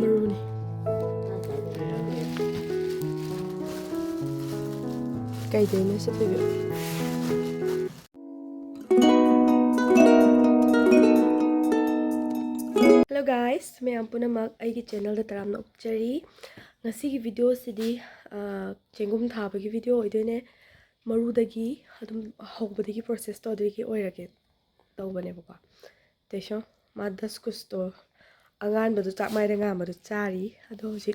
maroon. Cây đấy nó sẽ phải biểu. Hello guys, मैं आपने माग आई की चैनल द तराम ना उपचरी ngasi की वीडियो सिदी चेंगुम था बगी वीडियो इधर ने मरुदगी अदुम होबदगी प्रोसेस तो अदुगी ओइरगे तौबने बको तेशो मा 10 कुछ तो अगान बदु चाक माइ रंगा मदु चारी अदो हजि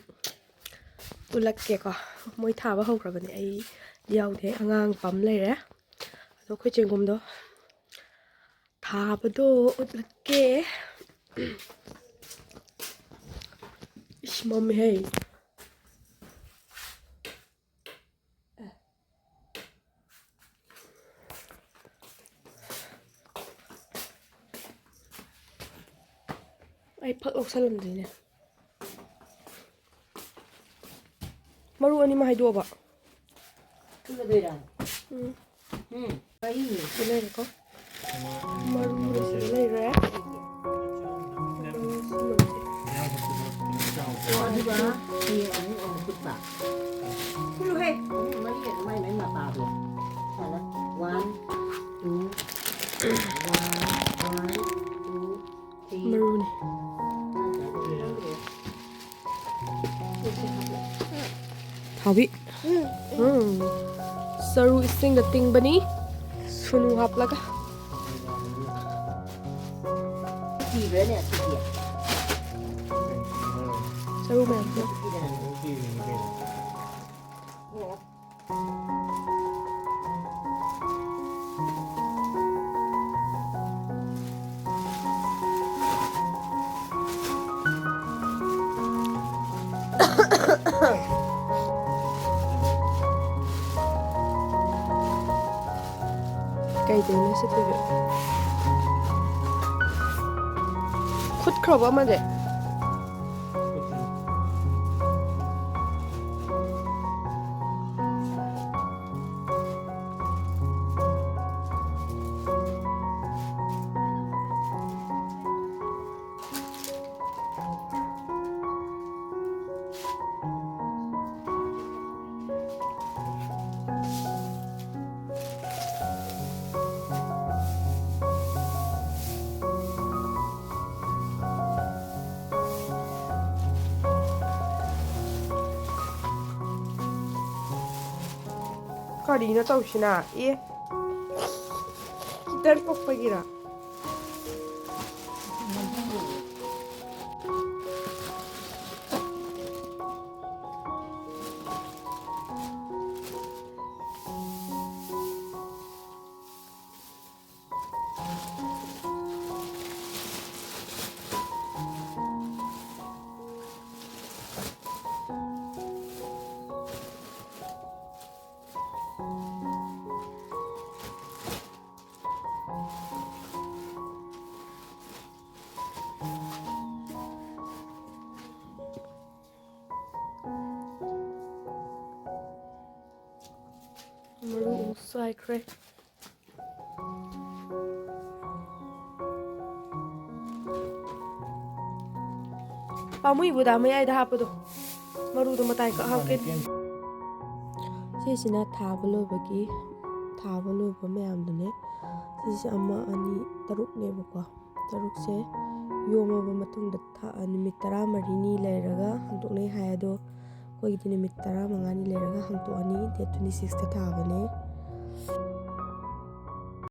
उलक्के को मोइ थाबा हौख्रबने आई याउदे अंगांग पम लेरे अदो खoi चेंगुम दो थाबदो उलक्के Mom, hey. I put oxalum in it. Maru ani ma haidu ba. Tulo dira. Ai ni. Sile ko. Maru sile re. Ba, ni ani on putta. Tulo he. Mai ma pa do. Sala. 1 2 1 2 3. Maroon. Hawi. Saru ising the thing bani. Sunu hap laga. Ki re ne ki ya. Saru man. Cây đấy nó sẽ phải biểu. Khuất khẩu mà đấy. Kali na tau sina e kita pok pagira maru sai kre pamui buda mai ai da hapado maru do matai ka hake sisina thabalo bagi thabalo ba mayam dune sisi amma ani taruk ne bako taruk se yoma ba matung da tha nimit 13 ni leiraga hantok nei hayado koi nimit 15 ni leiraga hanto ani date 26 ta thabane